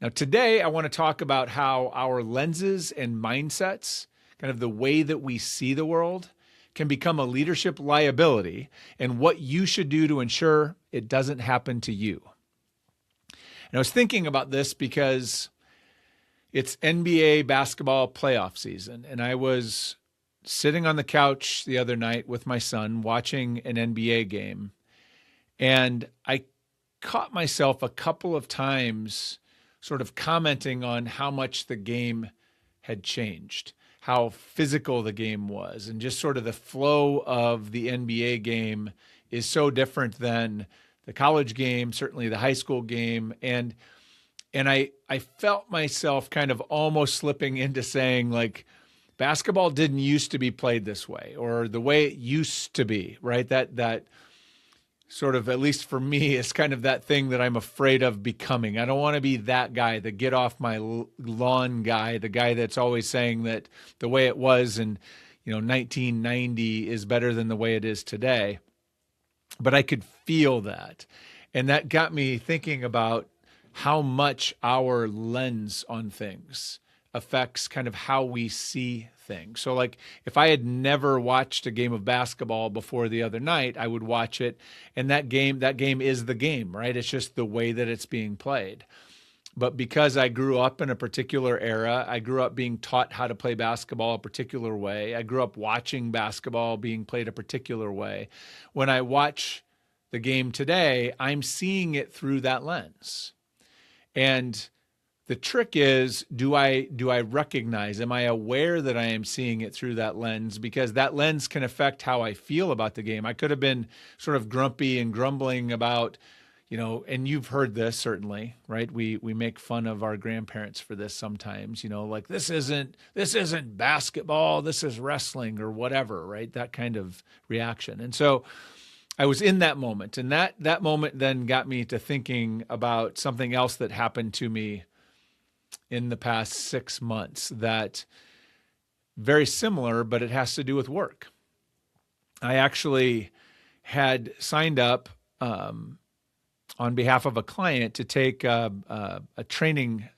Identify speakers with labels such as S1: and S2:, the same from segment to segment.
S1: Now, today, I want to talk about how our lenses and mindsets, kind of the way that we see the world, can become a leadership liability and what you should do to ensure it doesn't happen to you. And I was thinking about this because it's NBA basketball playoff season, and I was sitting on the couch the other night with my son watching an NBA game, and I caught myself a couple of times sort of commenting on how much the game had changed, how physical the game was, and just sort of the flow of the NBA game is so different than the college game, certainly the high school game. And I felt myself kind of almost slipping into saying, like, basketball didn't used to be played this way, or the way it used to be, right? That sort of, at least for me, is kind of that thing that I'm afraid of becoming. I don't want to be that guy, the get off my lawn guy, the guy that's always saying that the way it was in 1990 is better than the way it is today. But I could feel that. And that got me thinking about how much our lens on things affects kind of how we see things. So like if I had never watched a game of basketball before the other night, I would watch it, and that game is the game, right? It's just the way that it's being played. But because I grew up in a particular era, I grew up being taught how to play basketball a particular way. I grew up watching basketball being played a particular way. When I watch the game today, I'm seeing it through that lens. And the trick is, do I recognize, am I aware that I am seeing it through that lens? Because that lens can affect how I feel about the game. I could have been sort of grumpy and grumbling about, and you've heard this certainly, right? We make fun of our grandparents for this sometimes, like this isn't basketball, this is wrestling or whatever, right? That kind of reaction. And so I was in that moment, and that moment then got me to thinking about something else that happened to me in the past 6 months that very similar, but it has to do with work. I actually had signed up on behalf of a client to take a training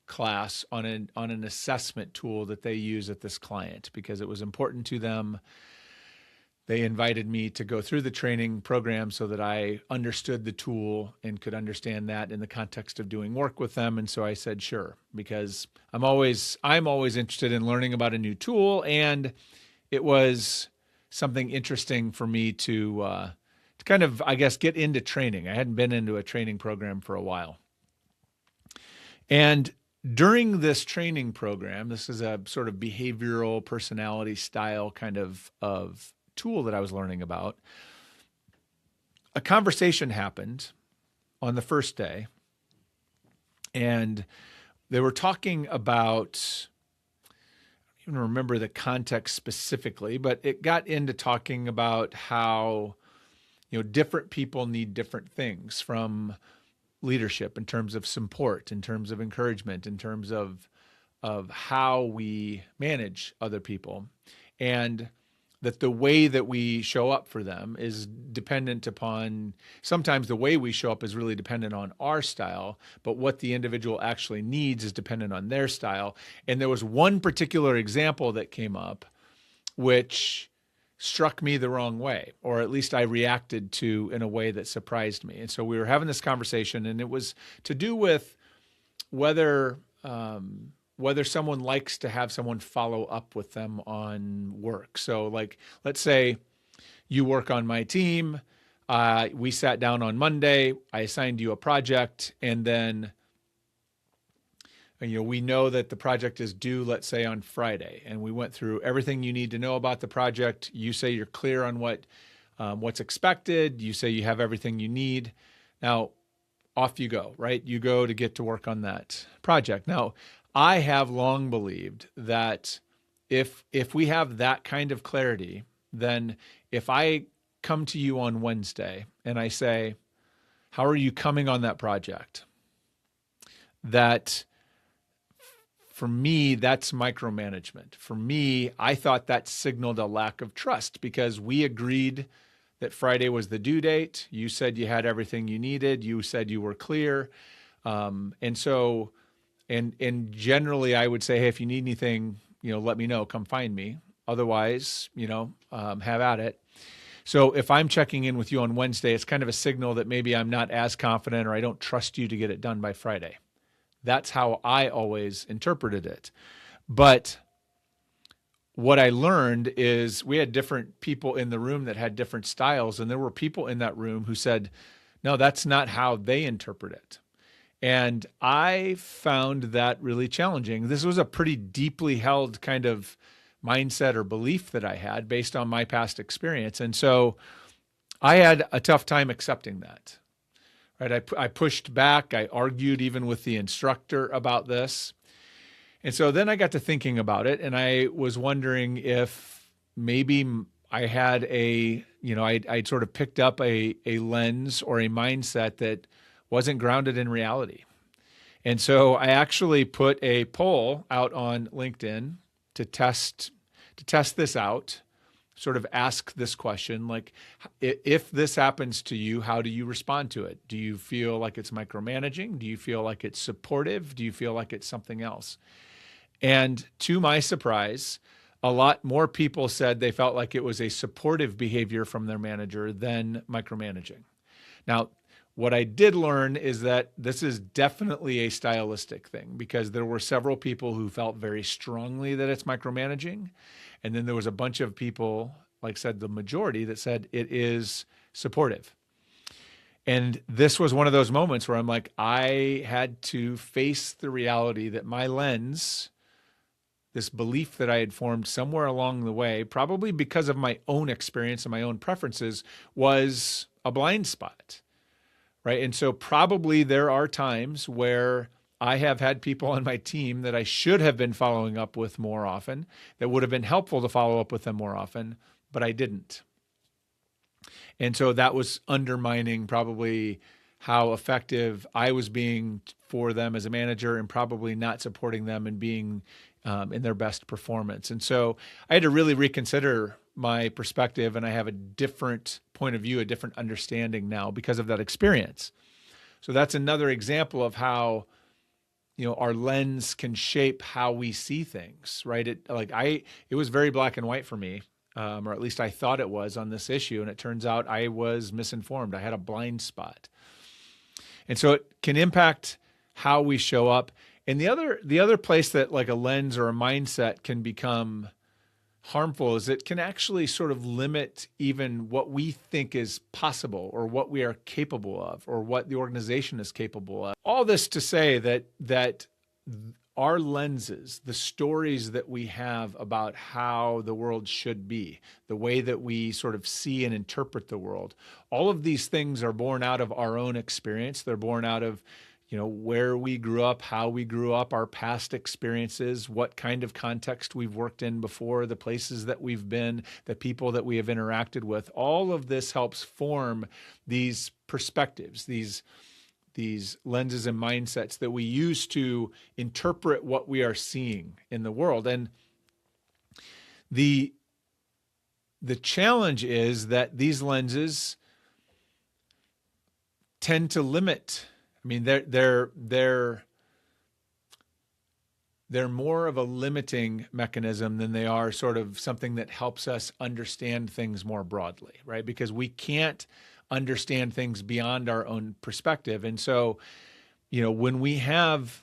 S1: class on an assessment tool that they use at this client because it was important to them. They invited me to go through the training program so that I understood the tool and could understand that in the context of doing work with them. And so I said, sure, because I'm always interested in learning about a new tool. And it was something interesting for me to kind of, I guess, get into training. I hadn't been into a training program for a while. And during this training program, this is a sort of behavioral personality style kind of tool that I was learning about, a conversation happened on the first day, and they were talking about, I don't even remember the context specifically, but it got into talking about how, different people need different things from leadership in terms of support, in terms of encouragement, in terms of how we manage other people. And that the way that we show up for them is dependent upon, sometimes the way we show up is really dependent on our style, but what the individual actually needs is dependent on their style. And there was one particular example that came up, which struck me the wrong way, or at least I reacted to in a way that surprised me. And so we were having this conversation, and it was to do with whether someone likes to have someone follow up with them on work. So like, let's say you work on my team. We sat down on Monday. I assigned you a project, and then we know that the project is due, let's say, on Friday, and we went through everything you need to know about the project. You say you're clear on what's expected. You say you have everything you need. Now, off you go, right? You go to get to work on that project. Now, I have long believed that if we have that kind of clarity, then if I come to you on Wednesday and I say, how are you coming on that project? That for me, that's micromanagement. For me, I thought that signaled a lack of trust because we agreed that Friday was the due date. You said you had everything you needed. You said you were clear. And so And generally I would say, hey, if you need anything, let me know, come find me. Otherwise, have at it. So if I'm checking in with you on Wednesday, it's kind of a signal that maybe I'm not as confident or I don't trust you to get it done by Friday. That's how I always interpreted it. But what I learned is we had different people in the room that had different styles, and there were people in that room who said, no, that's not how they interpret it. And I found that really challenging. This was a pretty deeply held kind of mindset or belief that I had based on my past experience. And so I had a tough time accepting that. Right? I pushed back. I argued even with the instructor about this. And so then I got to thinking about it, and I was wondering if maybe I had I'd sort of picked up a lens or a mindset that wasn't grounded in reality. And so I actually put a poll out on LinkedIn to test this out, sort of ask this question, like, if this happens to you, how do you respond to it? Do you feel like it's micromanaging? Do you feel like it's supportive? Do you feel like it's something else? And to my surprise, a lot more people said they felt like it was a supportive behavior from their manager than micromanaging. Now, what I did learn is that this is definitely a stylistic thing, because there were several people who felt very strongly that it's micromanaging. And then there was a bunch of people, like I said, the majority, that said it is supportive. And this was one of those moments where I'm like, I had to face the reality that my lens, this belief that I had formed somewhere along the way, probably because of my own experience and my own preferences, was a blind spot. Right. And so probably there are times where I have had people on my team that I should have been following up with more often, that would have been helpful to follow up with them more often, but I didn't. And so that was undermining probably how effective I was being for them as a manager, and probably not supporting them and being in their best performance. And so I had to really reconsider my perspective, and I have a different point of view, a different understanding now because of that experience. So that's another example of how, our lens can shape how we see things, right? It was very black and white for me, or at least I thought it was on this issue. And it turns out I was misinformed. I had a blind spot. And so it can impact how we show up. And the other place that like a lens or a mindset can become harmful is it can actually sort of limit even what we think is possible, or what we are capable of, or what the organization is capable of. All this to say that our lenses, the stories that we have about how the world should be, the way that we sort of see and interpret the world, all of these things are born out of our own experience. They're born out of where we grew up, how we grew up, our past experiences, what kind of context we've worked in before, the places that we've been, the people that we have interacted with. All of this helps form these perspectives, these lenses and mindsets that we use to interpret what we are seeing in the world. And the challenge is that these lenses tend to limit. I mean, they're more of a limiting mechanism than they are sort of something that helps us understand things more broadly, right? Because we can't understand things beyond our own perspective. And so, when we have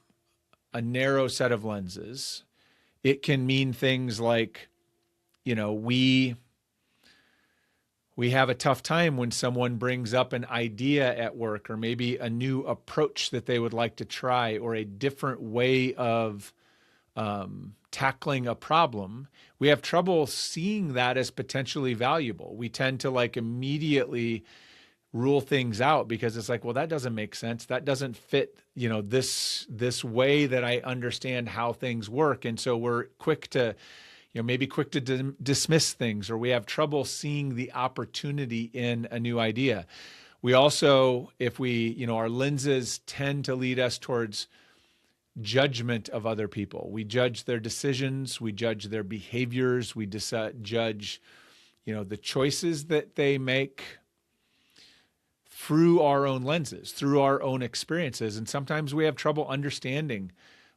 S1: a narrow set of lenses, it can mean things like, we have a tough time when someone brings up an idea at work, or maybe a new approach that they would like to try, or a different way of tackling a problem. We have trouble seeing that as potentially valuable. We tend to immediately rule things out because it's like, well, that doesn't make sense. That doesn't fit, this way that I understand how things work. And so we're quick to dismiss things, or we have trouble seeing the opportunity in a new idea. We also, if our lenses tend to lead us towards judgment of other people. We judge their decisions, we judge their behaviors, we judge, the choices that they make through our own lenses, through our own experiences. And sometimes we have trouble understanding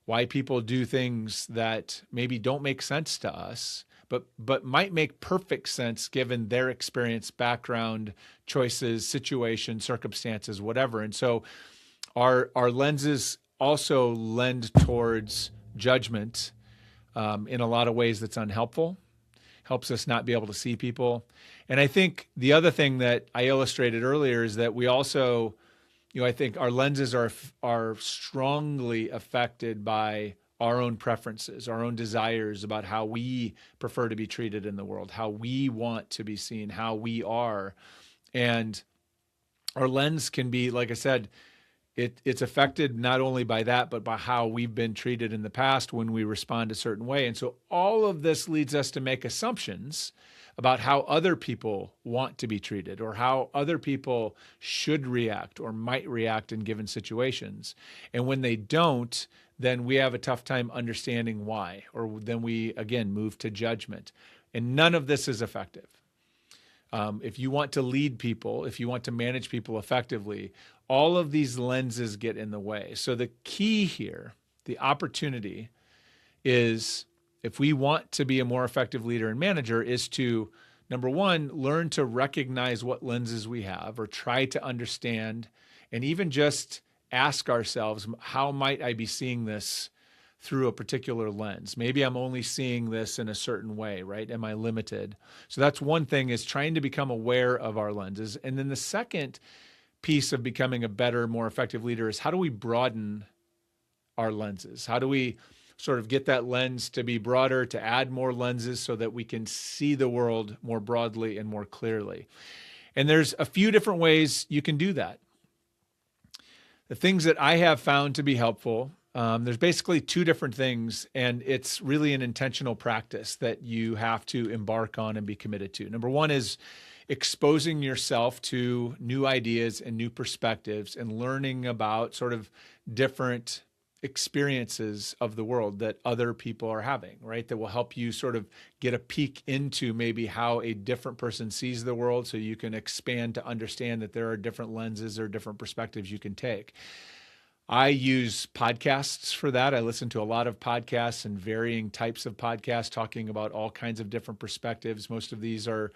S1: why people do things that maybe don't make sense to us, but might make perfect sense given their experience, background, choices, situation, circumstances, whatever. And so our lenses also lend towards judgment in a lot of ways that's unhelpful, helps us not be able to see people. And I think the other thing that I illustrated earlier is that we also, I think our lenses are strongly affected by our own preferences, our own desires about how we prefer to be treated in the world, how we want to be seen, how we are. And our lens can be, like I said, it's affected not only by that, but by how we've been treated in the past when we respond a certain way. And so all of this leads us to make assumptions about how other people want to be treated or how other people should react or might react in given situations. And when they don't, then we have a tough time understanding why, or then we, again, move to judgment. And none of this is effective. If you want to lead people, if you want to manage people effectively, all of these lenses get in the way. So the key here, the opportunity is, if we want to be a more effective leader and manager, is to, number one, learn to recognize what lenses we have or try to understand, and even just ask ourselves, how might I be seeing this through a particular lens? Maybe I'm only seeing this in a certain way, right? Am I limited? So that's one thing, is trying to become aware of our lenses. And then the second piece of becoming a better, more effective leader is, how do we broaden our lenses? How do we sort of get that lens to be broader, to add more lenses so that we can see the world more broadly and more clearly? And there's a few different ways you can do that. The things that I have found to be helpful, there's basically two different things, and it's really an intentional practice that you have to embark on and be committed to. Number one is exposing yourself to new ideas and new perspectives and learning about sort of different experiences of the world that other people are having, right? That will help you sort of get a peek into maybe how a different person sees the world, so you can expand to understand that there are different lenses or different perspectives you can take. I use podcasts for that. I listen to a lot of podcasts and varying types of podcasts talking about all kinds of different perspectives. Most of these are,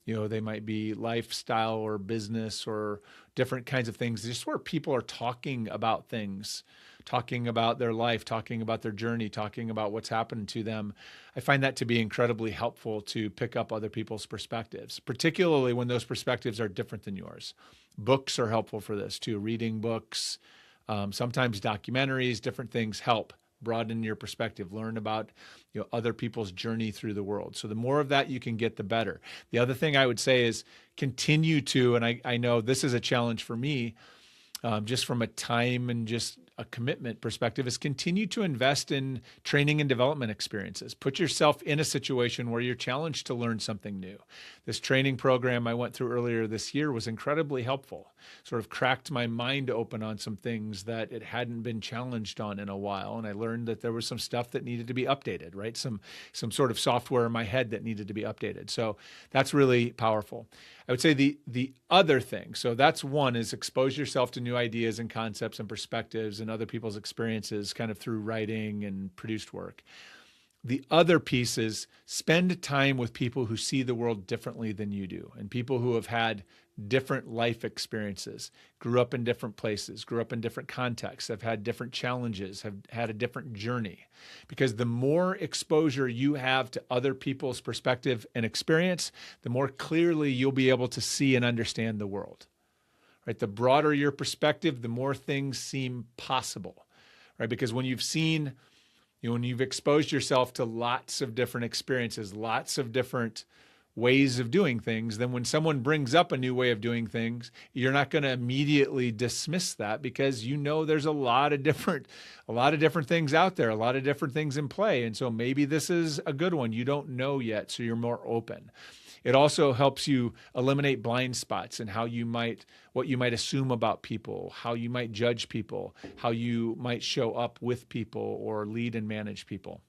S1: they might be lifestyle or business or different kinds of things, just where people are talking about things, talking about their life, talking about their journey, talking about what's happened to them. I find that to be incredibly helpful to pick up other people's perspectives, particularly when those perspectives are different than yours. Books are helpful for this too. Reading books, sometimes documentaries, different things help broaden your perspective, learn about other people's journey through the world. So the more of that you can get, the better. The other thing I would say is continue to, and I know this is a challenge for me, just from a time and just a commitment perspective, is continue to invest in training and development experiences. Put yourself in a situation where you're challenged to learn something new. This training program I went through earlier this year was incredibly helpful. Sort of cracked my mind open on some things that it hadn't been challenged on in a while. And I learned that there was some stuff that needed to be updated, right? Some sort of software in my head that needed to be updated. So that's really powerful. I would say the other thing, so that's one, is expose yourself to new ideas and concepts and perspectives and other people's experiences kind of through writing and produced work. The other piece is spend time with people who see the world differently than you do, and people who have had different life experiences, grew up in different places, grew up in different contexts, have had different challenges, have had a different journey. Because the more exposure you have to other people's perspective and experience, the more clearly you'll be able to see and understand the world. Right? The broader your perspective, the more things seem possible. Right? Because when you've seen, when you've exposed yourself to lots of different experiences, lots of different ways of doing things, then when someone brings up a new way of doing things, you're not going to immediately dismiss that, because there's a lot of different things out there, a lot of different things in play. And so maybe this is a good one. You don't know yet, so you're more open. It also helps you eliminate blind spots and what you might assume about people, how you might judge people, how you might show up with people or lead and manage people.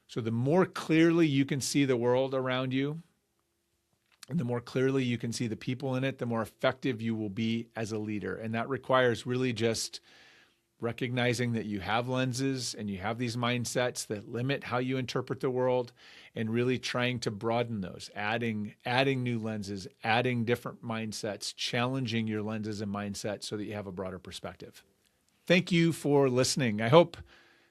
S1: So the more clearly you can see the world around you, and the more clearly you can see the people in it, the more effective you will be as a leader. And that requires really just recognizing that you have lenses and you have these mindsets that limit how you interpret the world, and really trying to broaden those, adding new lenses, adding different mindsets, challenging your lenses and mindsets so that you have a broader perspective. Thank you for listening. I hope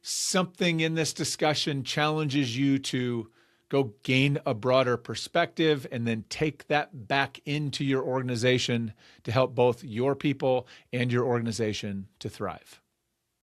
S1: something in this discussion challenges you to go gain a broader perspective and then take that back into your organization to help both your people and your organization to thrive.